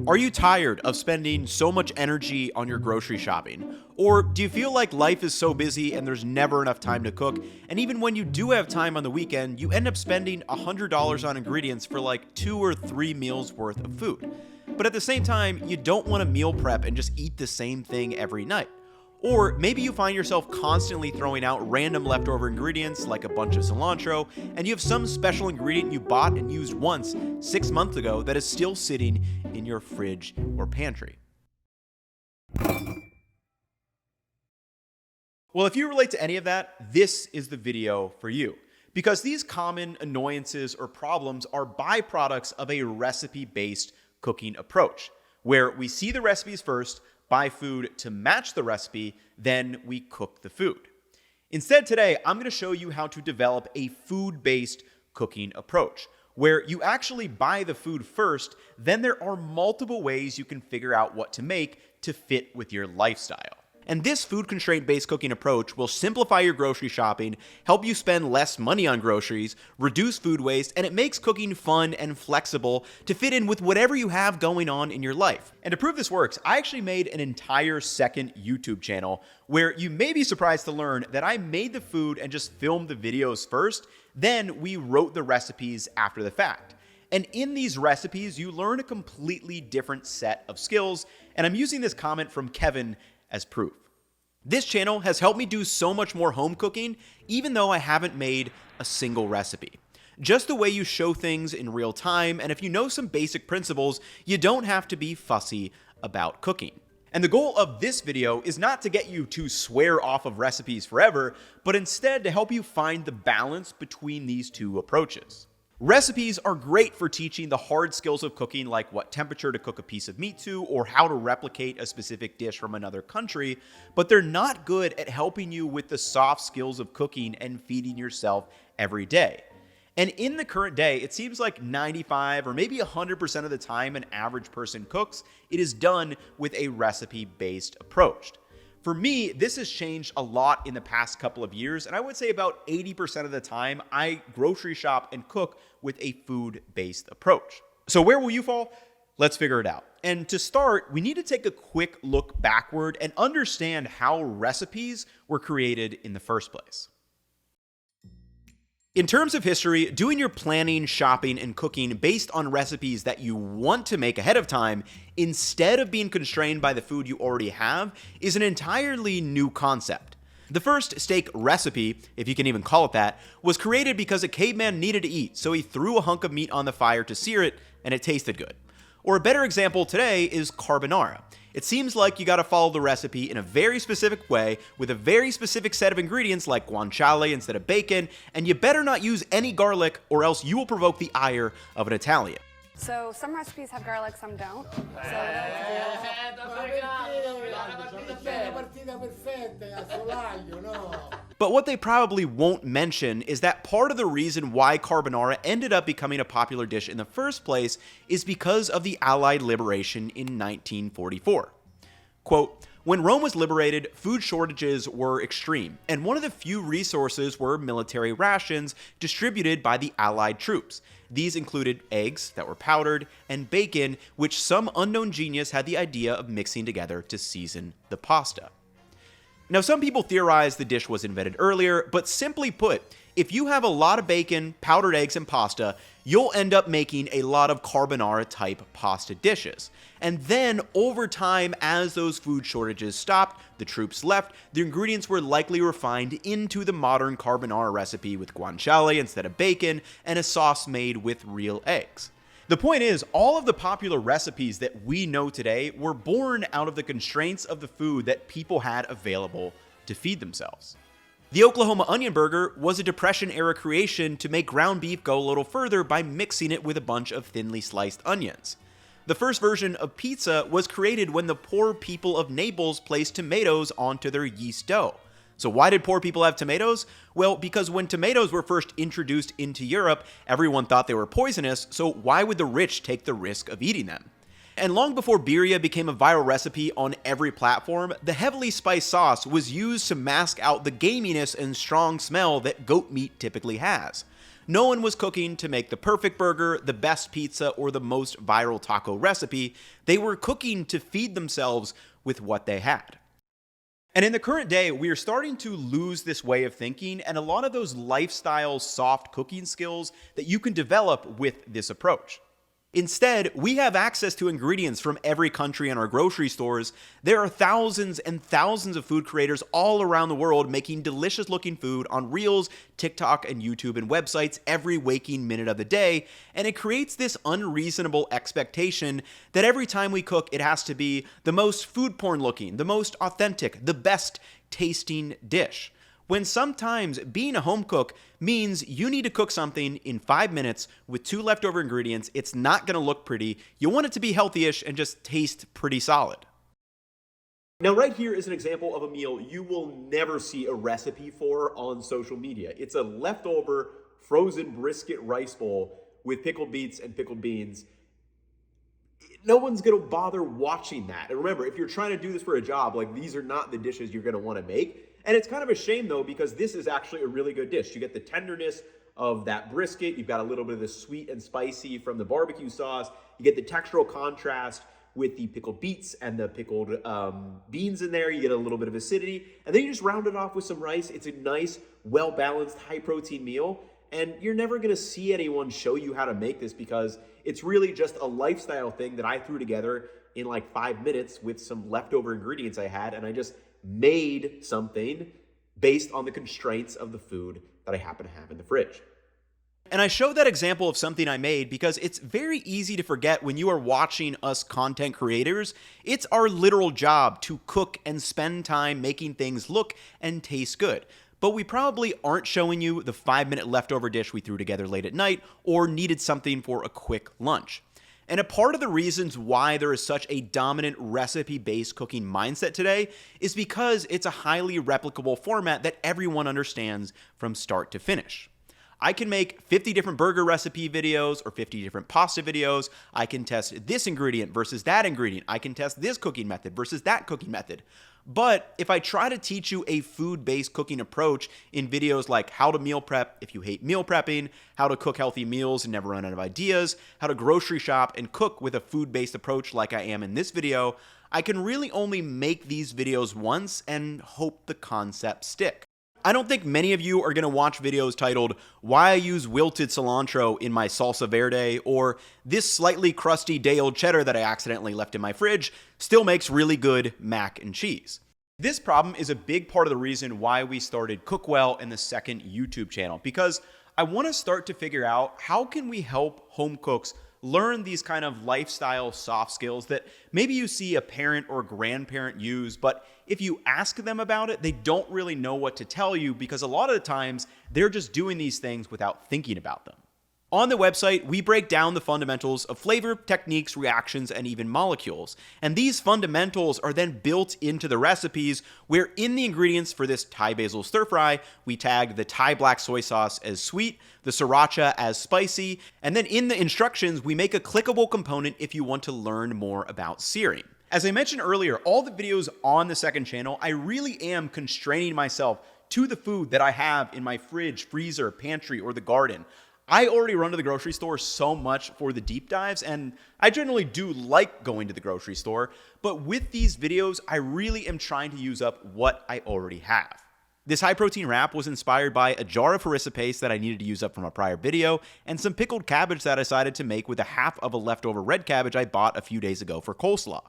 Are you tired of spending so much energy on your grocery shopping? Or do you feel like life is so busy and there's never enough time to cook, and even when you do have time on the weekend, you end up spending $100 on ingredients for like 2 or 3 meals worth of food? But at the same time, you don't want to meal prep and just eat the same thing every night. Or maybe you find yourself constantly throwing out random leftover ingredients like a bunch of cilantro, and you have some special ingredient you bought and used once 6 months ago that is still sitting in your fridge or pantry. Well, if you relate to any of that, this is the video for you. Because these common annoyances or problems are byproducts of a recipe-based cooking approach, where we see the recipes first, buy food to match the recipe, then we cook the food. Instead, today, I'm going to show you how to develop a food-based cooking approach, where you actually buy the food first, then there are multiple ways you can figure out what to make to fit with your lifestyle. And this food constraint-based cooking approach will simplify your grocery shopping, help you spend less money on groceries, reduce food waste, and it makes cooking fun and flexible to fit in with whatever you have going on in your life. And to prove this works, I actually made an entire second YouTube channel where you may be surprised to learn that I made the food and just filmed the videos first, then we wrote the recipes after the fact. And in these recipes, you learn a completely different set of skills, and I'm using this comment from Kevin as proof. This channel has helped me do so much more home cooking, even though I haven't made a single recipe. Just the way you show things in real time, and if you know some basic principles, you don't have to be fussy about cooking. And the goal of this video is not to get you to swear off of recipes forever, but instead to help you find the balance between these two approaches. Recipes are great for teaching the hard skills of cooking, like what temperature to cook a piece of meat to or how to replicate a specific dish from another country, but they're not good at helping you with the soft skills of cooking and feeding yourself every day. And in the current day, it seems like 95 or maybe 100% of the time an average person cooks, it is done with a recipe-based approach. For me, this has changed a lot in the past couple of years, and I would say about 80% of the time I grocery shop and cook with a food-based approach. So where will you fall? Let's figure it out. And to start, we need to take a quick look backward and understand how recipes were created in the first place. In terms of history, doing your planning, shopping, and cooking based on recipes that you want to make ahead of time, instead of being constrained by the food you already have, is an entirely new concept. The first steak recipe, if you can even call it that, was created because a caveman needed to eat, so he threw a hunk of meat on the fire to sear it, and it tasted good. Or a better example today is carbonara. It seems like you gotta follow the recipe in a very specific way with a very specific set of ingredients like guanciale instead of bacon, and you better not use any garlic or else you will provoke the ire of an Italian. So some recipes have garlic, some don't. But what they probably won't mention is that part of the reason why carbonara ended up becoming a popular dish in the first place is because of the Allied liberation in 1944. Quote, "When Rome was liberated, food shortages were extreme, and one of the few resources were military rations distributed by the Allied troops. These included eggs that were powdered and bacon, which some unknown genius had the idea of mixing together to season the pasta." Now, some people theorize the dish was invented earlier, but simply put, if you have a lot of bacon, powdered eggs, and pasta, you'll end up making a lot of carbonara-type pasta dishes. And then, over time, as those food shortages stopped, the troops left, the ingredients were likely refined into the modern carbonara recipe with guanciale instead of bacon, and a sauce made with real eggs. The point is, all of the popular recipes that we know today were born out of the constraints of the food that people had available to feed themselves. The Oklahoma onion burger was a Depression-era creation to make ground beef go a little further by mixing it with a bunch of thinly sliced onions. The first version of pizza was created when the poor people of Naples placed tomatoes onto their yeast dough. So why did poor people have tomatoes? Well, because when tomatoes were first introduced into Europe, everyone thought they were poisonous, so why would the rich take the risk of eating them? And long before birria became a viral recipe on every platform, the heavily spiced sauce was used to mask out the gaminess and strong smell that goat meat typically has. no one was cooking to make the perfect burger, the best pizza, or the most viral taco recipe. They were cooking to feed themselves with what they had. And in the current day, we are starting to lose this way of thinking and a lot of those lifestyle soft cooking skills that you can develop with this approach. Instead, we have access to ingredients from every country in our grocery stores. There are thousands and thousands of food creators all around the world making delicious looking food on Reels, TikTok, and YouTube and websites every waking minute of the day, and it creates this unreasonable expectation that every time we cook, it has to be the most food porn looking, the most authentic, the best tasting dish. When sometimes being a home cook means you need to cook something in 5 minutes with 2 leftover ingredients. It's not going to look pretty. You want it to be healthy-ish and just taste pretty solid. Now, right here is an example of a meal you will never see a recipe for on social media. It's a leftover frozen brisket rice bowl with pickled beets and pickled beans. No one's going to bother watching that. And remember, if you're trying to do this for a job, like, these are not the dishes you're going to want to make. And it's kind of a shame, though, because this is actually a really good dish. You get the tenderness of that brisket. You've got a little bit of the sweet and spicy from the barbecue sauce. You get the textural contrast with the pickled beets and the pickled beans in there. You get a little bit of acidity. And then you just round it off with some rice. It's a nice, well-balanced, high-protein meal. And you're never going to see anyone show you how to make this because it's really just a lifestyle thing that I threw together in like 5 minutes with some leftover ingredients I had. And I just made something based on the constraints of the food that I happen to have in the fridge. And I show that example of something I made because it's very easy to forget when you are watching us content creators. It's our literal job to cook and spend time making things look and taste good. But we probably aren't showing you the 5-minute leftover dish we threw together late at night or needed something for a quick lunch. And a part of the reasons why there is such a dominant recipe-based cooking mindset today is because it's a highly replicable format that everyone understands from start to finish. I can make 50 different burger recipe videos or 50 different pasta videos. I can test this ingredient versus that ingredient. I can test this cooking method versus that cooking method. But if I try to teach you a food-based cooking approach in videos like how to meal prep if you hate meal prepping, how to cook healthy meals and never run out of ideas, how to grocery shop and cook with a food-based approach like I am in this video, I can really only make these videos once and hope the concepts stick. I don't think many of you are going to watch videos titled, "Why I Use Wilted Cilantro in My Salsa Verde," or "This Slightly Crusty Day-Old Cheddar that I accidentally left in my fridge still makes really good mac and cheese." This problem is a big part of the reason why we started Cookwell and the second YouTube channel, because I want to start to figure out how can we help home cooks learn these kind of lifestyle soft skills that maybe you see a parent or grandparent use, but if you ask them about it, they don't really know what to tell you because a lot of the times they're just doing these things without thinking about them. On the website, we break down the fundamentals of flavor, techniques, reactions, and even molecules. And these fundamentals are then built into the recipes where in the ingredients for this Thai basil stir fry, we tag the Thai black soy sauce as sweet, the sriracha as spicy, and then in the instructions, we make a clickable component if you want to learn more about searing. As I mentioned earlier, all the videos on the second channel, I really am constraining myself to the food that I have in my fridge, freezer, pantry, or the garden. I already run to the grocery store so much for the deep dives, and I generally do like going to the grocery store, but with these videos, I really am trying to use up what I already have. This high protein wrap was inspired by a jar of harissa paste that I needed to use up from a prior video, and some pickled cabbage that I decided to make with a half of a leftover red cabbage I bought a few days ago for coleslaw.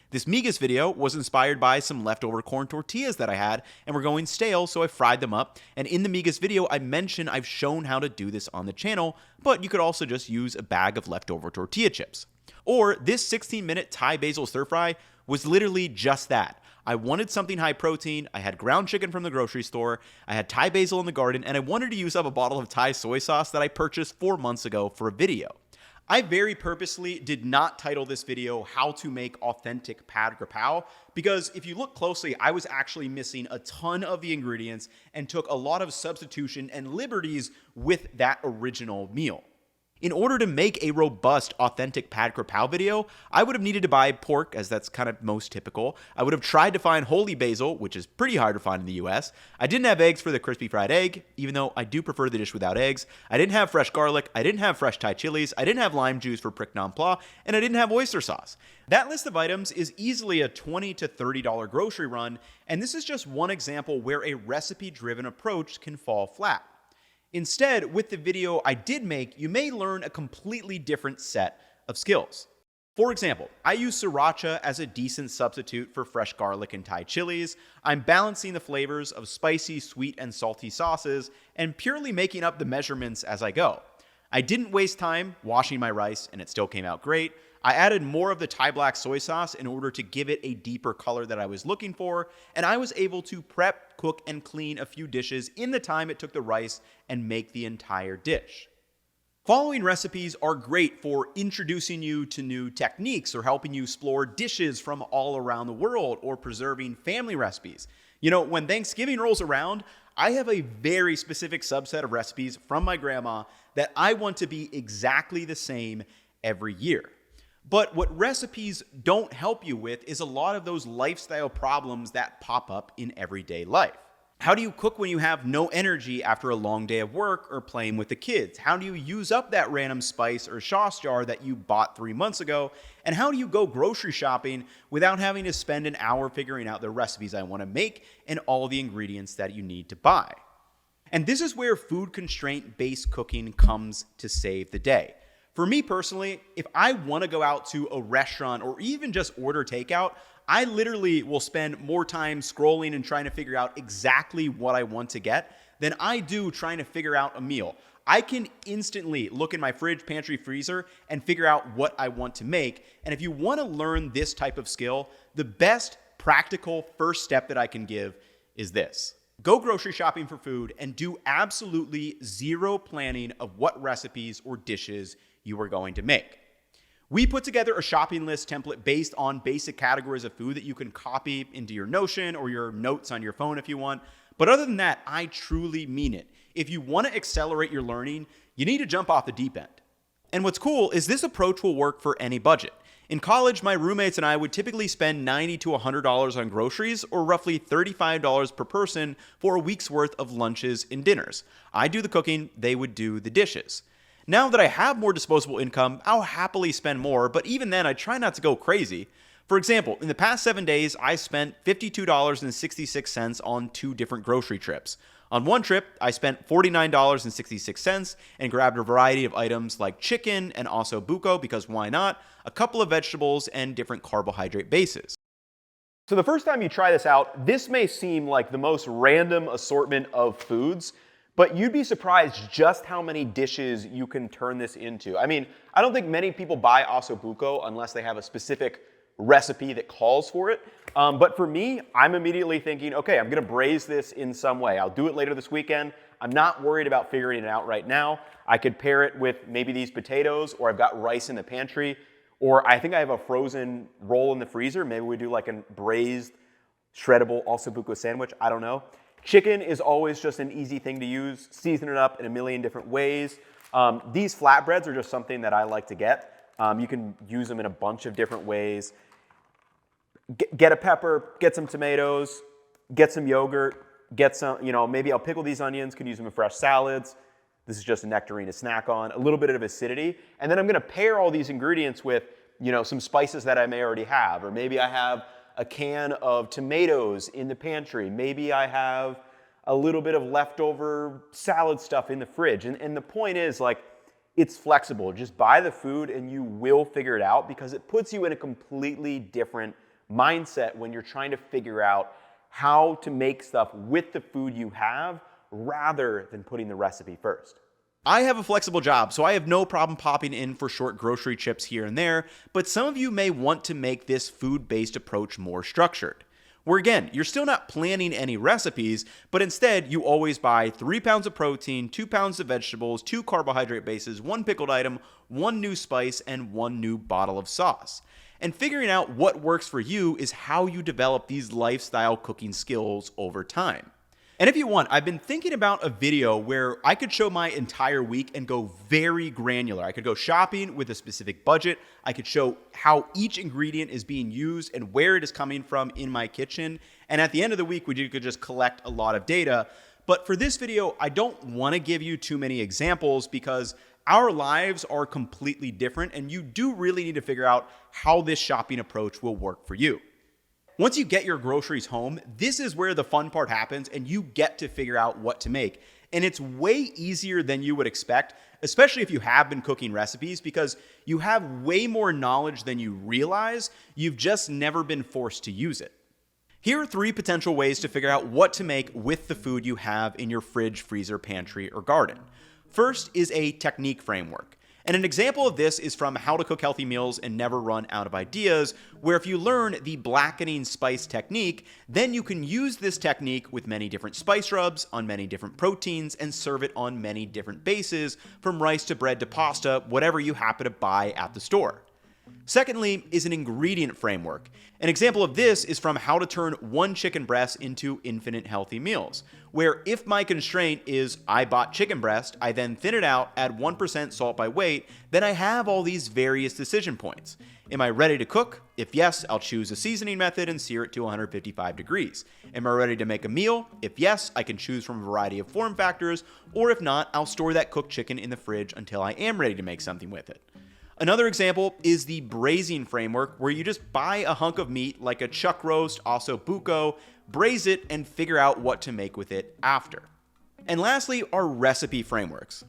This migas video was inspired by some leftover corn tortillas that I had and were going stale, so I fried them up. And in the migas video, I mentioned I've shown how to do this on the channel, but you could also just use a bag of leftover tortilla chips. Or this 16-minute Thai basil stir fry was literally just that. I wanted something high protein, I had ground chicken from the grocery store, I had Thai basil in the garden, and I wanted to use up a bottle of Thai soy sauce that I purchased 4 months ago for a video. I very purposely did not title this video "How to Make Authentic Pad Grapao" because if you look closely, I was actually missing a ton of the ingredients and took a lot of substitution and liberties with that original meal. In order to make a robust, authentic pad krapow video, I would have needed to buy pork, as that's kind of most typical. I would have tried to find holy basil, which is pretty hard to find in the US. I didn't have eggs for the crispy fried egg, even though I do prefer the dish without eggs. I didn't have fresh garlic. I didn't have fresh Thai chilies. I didn't have lime juice for prick non plat, and I didn't have oyster sauce. That list of items is easily a $20 to $30 grocery run, and this is just one example where a recipe-driven approach can fall flat. Instead, with the video I did make, you may learn a completely different set of skills. For example, I use sriracha as a decent substitute for fresh garlic and Thai chilies. I'm balancing the flavors of spicy, sweet, and salty sauces, and purely making up the measurements as I go. I didn't waste time washing my rice, and it still came out great. I added more of the Thai black soy sauce in order to give it a deeper color that I was looking for, and I was able to prep, cook, and clean a few dishes in the time it took the rice and make the entire dish. Following recipes are great for introducing you to new techniques or helping you explore dishes from all around the world or preserving family recipes. You know, when Thanksgiving rolls around, I have a very specific subset of recipes from my grandma that I want to be exactly the same every year. But what recipes don't help you with is a lot of those lifestyle problems that pop up in everyday life. How do you cook when you have no energy after a long day of work or playing with the kids? How do you use up that random spice or sauce jar that you bought 3 months ago? And how do you go grocery shopping without having to spend an hour figuring out the recipes I want to make and all the ingredients that you need to buy? And this is where food constraint-based cooking comes to save the day. For me personally, if I want to go out to a restaurant or even just order takeout, I literally will spend more time scrolling and trying to figure out exactly what I want to get than I do trying to figure out a meal. I can instantly look in my fridge, pantry, freezer and figure out what I want to make. And if you want to learn this type of skill, the best practical first step that I can give is this. Go grocery shopping for food and do absolutely zero planning of what recipes or dishes you are going to make. We put together a shopping list template based on basic categories of food that you can copy into your Notion or your notes on your phone if you want. But other than that, I truly mean it. If you want to accelerate your learning, you need to jump off the deep end. And what's cool is this approach will work for any budget. In college, my roommates and I would typically spend $90 to $100 on groceries, or roughly $35 per person for a week's worth of lunches and dinners. I do the cooking, they would do the dishes. Now that I have more disposable income, I'll happily spend more, but even then I try not to go crazy. For example, in the past 7 days, I spent $52.66 on 2 different grocery trips. On one trip, I spent $49.66 and grabbed a variety of items like chicken and also buko, because why not, a couple of vegetables and different carbohydrate bases. So the first time you try this out, this may seem like the most random assortment of foods, but you'd be surprised just how many dishes you can turn this into. I mean, I don't think many people buy ossobuco unless they have a specific recipe that calls for it. But for me, I'm immediately thinking, okay, I'm gonna braise this in some way. I'll do it later this weekend. I'm not worried about figuring it out right now. I could pair it with maybe these potatoes, or I've got rice in the pantry, or I think I have a frozen roll in the freezer. Maybe we do like a braised, shreddable ossobuco sandwich, I don't know. Chicken is always just an easy thing to use. Season it up in a million different ways. These flatbreads are just something that I like to get. You can use them in a bunch of different ways. Get a pepper, get some tomatoes, get some yogurt, get some, maybe I'll pickle these onions, can use them in fresh salads. This is just a nectarine to snack on, a little bit of acidity. And then I'm gonna pair all these ingredients with, some spices that I may already have, or maybe I have a can of tomatoes in the pantry. Maybe I have a little bit of leftover salad stuff in the fridge. And the point is, it's flexible. Just buy the food and you will figure it out, because it puts you in a completely different mindset when you're trying to figure out how to make stuff with the food you have rather than putting the recipe first. I have a flexible job, so I have no problem popping in for short grocery trips here and there, but some of you may want to make this food-based approach more structured, where again, you're still not planning any recipes, but instead you always buy 3 pounds of protein, 2 pounds of vegetables, 2 carbohydrate bases, 1 pickled item, 1 new spice, and 1 new bottle of sauce. And figuring out what works for you is how you develop these lifestyle cooking skills over time. And if you want, I've been thinking about a video where I could show my entire week and go very granular. I could go shopping with a specific budget. I could show how each ingredient is being used and where it is coming from in my kitchen. And at the end of the week, we could just collect a lot of data. But for this video, I don't want to give you too many examples because our lives are completely different and you do really need to figure out how this shopping approach will work for you. Once you get your groceries home, this is where the fun part happens and you get to figure out what to make. And it's way easier than you would expect, especially if you have been cooking recipes, because you have way more knowledge than you realize. You've just never been forced to use it. Here are 3 potential ways to figure out what to make with the food you have in your fridge, freezer, pantry, or garden. First is a technique framework. And an example of this is from How to Cook Healthy Meals and Never Run Out of Ideas, where if you learn the blackening spice technique, then you can use this technique with many different spice rubs on many different proteins and serve it on many different bases, from rice to bread to pasta, whatever you happen to buy at the store. Secondly is an ingredient framework. An example of this is from How to Turn One Chicken Breast into Infinite Healthy Meals, where if my constraint is I bought chicken breast, I then thin it out, add 1% salt by weight, then I have all these various decision points. Am I ready to cook? If yes, I'll choose a seasoning method and sear it to 155 degrees. Am I ready to make a meal? If yes, I can choose from a variety of form factors, or if not, I'll store that cooked chicken in the fridge until I am ready to make something with it. Another example is the braising framework, where you just buy a hunk of meat like a chuck roast, osso buco, braise it, and figure out what to make with it after. And lastly are recipe frameworks.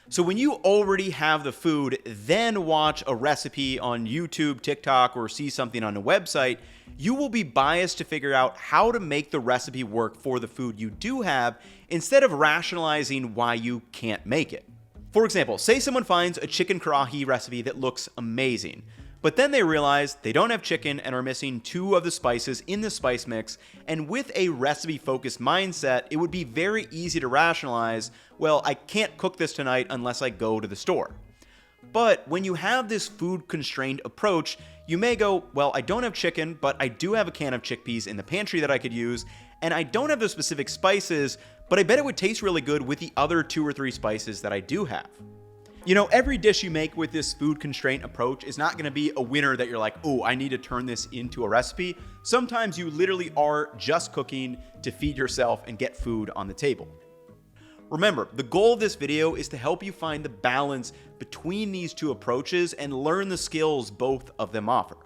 So when you already have the food, then watch a recipe on YouTube, TikTok, or see something on a website, you will be biased to figure out how to make the recipe work for the food you do have, instead of rationalizing why you can't make it. For example, say someone finds a chicken karahi recipe that looks amazing, but then they realize they don't have chicken and are missing 2 of the spices in the spice mix, and with a recipe-focused mindset, it would be very easy to rationalize, well, I can't cook this tonight unless I go to the store. But when you have this food-constrained approach, you may go, well, I don't have chicken, but I do have a can of chickpeas in the pantry that I could use, and I don't have those specific spices, but I bet it would taste really good with the other 2 or 3 spices that I do have. You know, every dish you make with this food constraint approach is not going to be a winner that you're like, oh, I need to turn this into a recipe. Sometimes you literally are just cooking to feed yourself and get food on the table. Remember, the goal of this video is to help you find the balance between these 2 approaches and learn the skills both of them offer.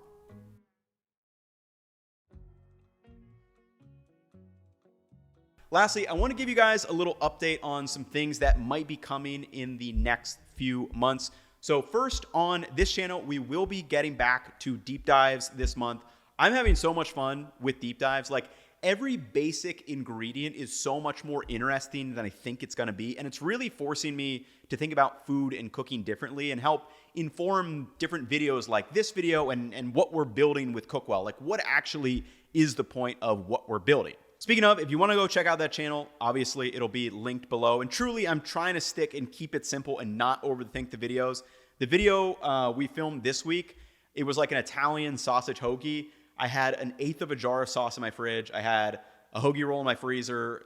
Lastly, I want to give you guys a little update on some things that might be coming in the next few months. So first, on this channel, we will be getting back to deep dives this month. I'm having so much fun with deep dives. Like, every basic ingredient is so much more interesting than I think it's going to be. And it's really forcing me to think about food and cooking differently and help inform different videos like this video and what we're building with Cookwell. Like, what actually is the point of what we're building? Speaking of, if you want to go check out that channel, obviously it'll be linked below. And truly, I'm trying to stick and keep it simple and not overthink the videos. The video we filmed this week, it was like an Italian sausage hoagie. I had an 1/8 of a jar of sauce in my fridge. I had a hoagie roll in my freezer.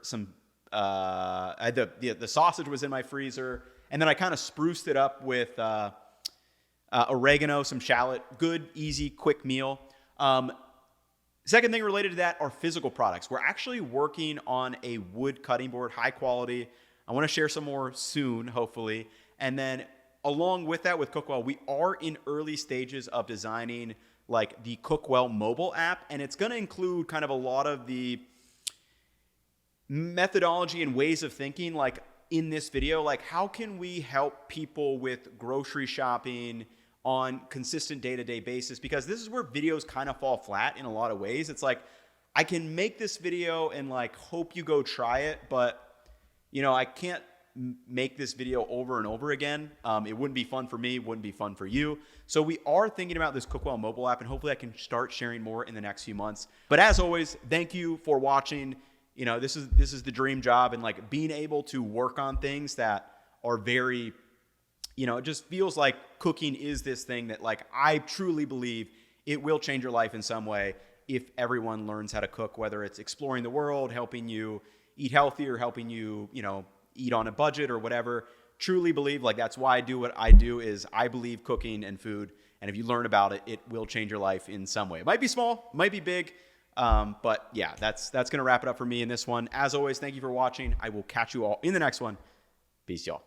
I had the sausage was in my freezer. And then I kind of spruced it up with oregano, some shallot. Good, easy, quick meal. Second thing related to that are physical products. We're actually working on a wood cutting board, high quality. I want to share some more soon, hopefully. And then along with that, with Cookwell, we are in early stages of designing like the Cookwell mobile app. And it's going to include kind of a lot of the methodology and ways of thinking, like in this video, like how can we help people with grocery shopping on consistent day-to-day basis, because this is where videos kind of fall flat in a lot of ways. It's like, I can make this video and like hope you go try it, but you know, I can't make this video over and over again. It wouldn't be fun for me, wouldn't be fun for you. So we are thinking about this Cookwell mobile app, and hopefully I can start sharing more in the next few months. But as always, thank you for watching. You know, this is the dream job, and like being able to work on things that are very, you know, it just feels like cooking is this thing that like I truly believe it will change your life in some way if everyone learns how to cook, whether it's exploring the world, helping you eat healthy or helping you, eat on a budget or whatever. Truly believe, like, that's why I do what I do, is I believe cooking and food. And if you learn about it, it will change your life in some way. It might be small, might be big. But yeah, that's going to wrap it up for me in this one. As always, thank you for watching. I will catch you all in the next one. Peace, y'all.